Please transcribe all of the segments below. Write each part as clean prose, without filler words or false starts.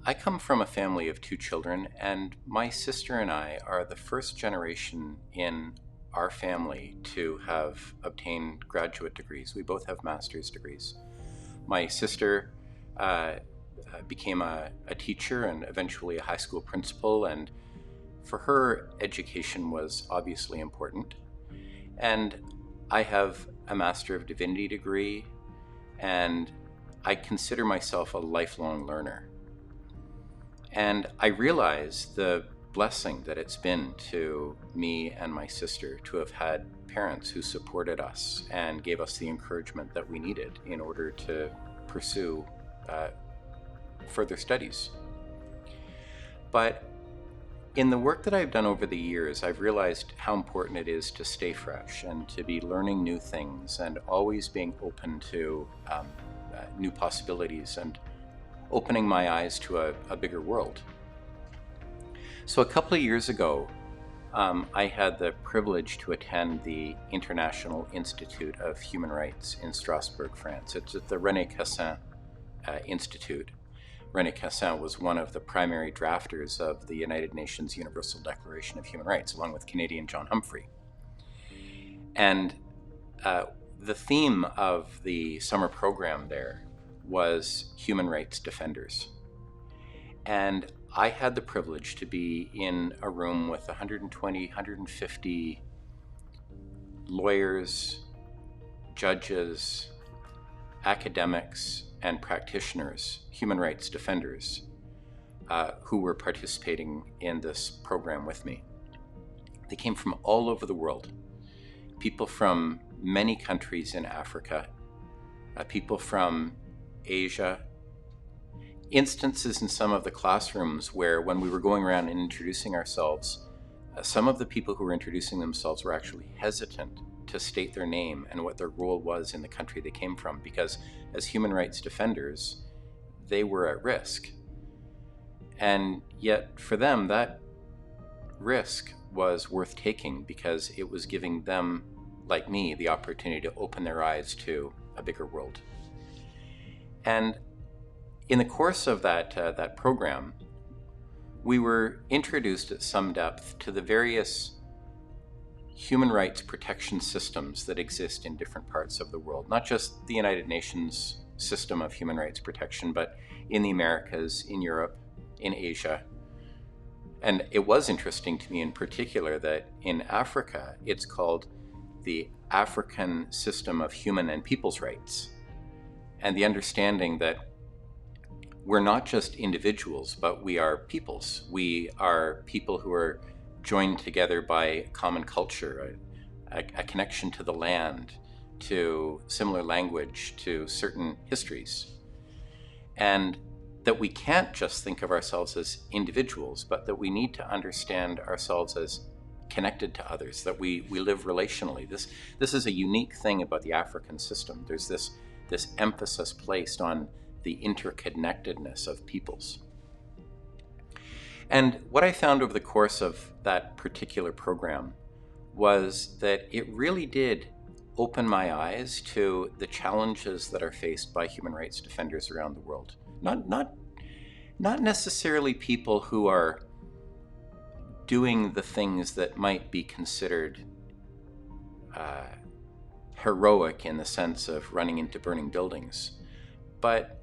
I come from a family of two children, and my sister and I are the first generation in our family to have obtained graduate degrees. We both have master's degrees. My sister uh, became a teacher and eventually a high school principal, and for her, education was obviously important. And I have a Master of Divinity degree, and I consider myself a lifelong learner. And I realize the blessing that it's been to me and my sister to have had parents who supported us and gave us the encouragement that we needed in order to pursue uh, further studies. But in the work that I've done over the years, I've realized how important it is to stay fresh and to be learning new things and always being open to new possibilities and opening my eyes to a bigger world. So a couple of years ago, I had the privilege to attend the International Institute of Human Rights in Strasbourg, France. It's at the René Cassin Institute. René Cassin was one of the primary drafters of the United Nations Universal Declaration of Human Rights, along with Canadian John Humphrey. And the theme of the summer program there was human rights defenders. And I had the privilege to be in a room with 120, 150 lawyers, judges, academics, and practitioners, human rights defenders, who were participating in this program with me. They came from all over the world. People from many countries in Africa, people from Asia. Instances in some of the classrooms where when we were going around and introducing ourselves, some of the people who were introducing themselves were actually hesitant to state their name and what their role was in the country they came from, because as human rights defenders, they were at risk. And yet for them, that risk was worth taking because it was giving them, like me, the opportunity to open their eyes to a bigger world. And in the course of that program, we were introduced at some depth to the various human rights protection systems that exist in different parts of the world, not just the United Nations system of human rights protection, but in the Americas, in Europe, in Asia. And it was interesting to me in particular that in Africa, it's called the African System of Human and People's Rights. And the understanding that we're not just individuals, but we are peoples. We are people who are joined together by common culture, a connection to the land, to similar language, to certain histories. And that we can't just think of ourselves as individuals, but that we need to understand ourselves as connected to others, that we live relationally. This is a unique thing about the African system. There's this emphasis placed on the interconnectedness of peoples. And what I found over the course of that particular program was that it really did open my eyes to the challenges that are faced by human rights defenders around the world. Not necessarily people who are doing the things that might be considered heroic in the sense of running into burning buildings, but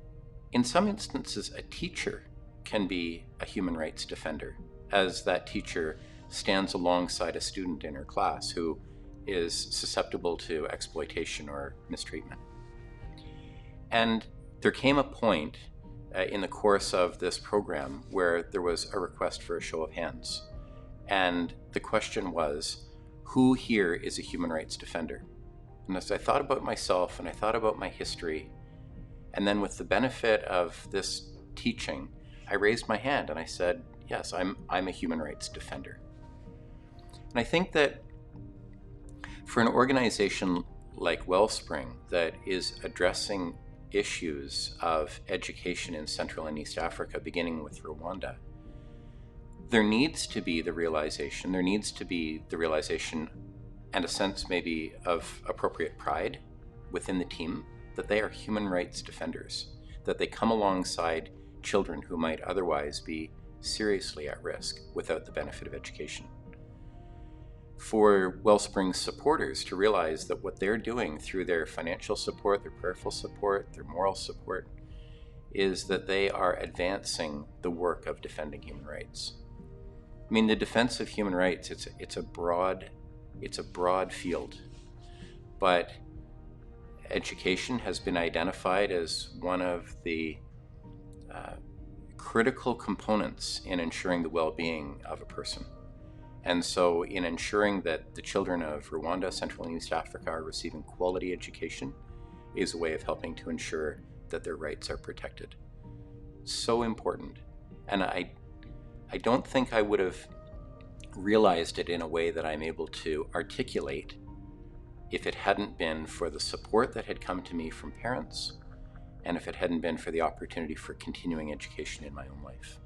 in some instances, a teacher can be a human rights defender, as that teacher stands alongside a student in her class who is susceptible to exploitation or mistreatment. And there came a point in the course of this program where there was a request for a show of hands. And the question was, who here is a human rights defender? And as I thought about myself and I thought about my history, and then with the benefit of this teaching, I raised my hand and I said, yes, I'm a human rights defender. And I think that for an organization like Wellspring that is addressing issues of education in Central and East Africa, beginning with Rwanda, there needs to be the realization and a sense maybe of appropriate pride within the team that they are human rights defenders, that they come alongside children who might otherwise be seriously at risk without the benefit of education. For Wellspring supporters to realize that what they're doing through their financial support, their prayerful support, their moral support, is that they are advancing the work of defending human rights. I mean, the defense of human rights, it's a broad field, but education has been identified as one of the critical components in ensuring the well-being of a person. And so in ensuring that the children of Rwanda, Central and East Africa are receiving quality education is a way of helping to ensure that their rights are protected. So important. And I don't think I would have realized it in a way that I'm able to articulate if it hadn't been for the support that had come to me from parents, and if it hadn't been for the opportunity for continuing education in my own life.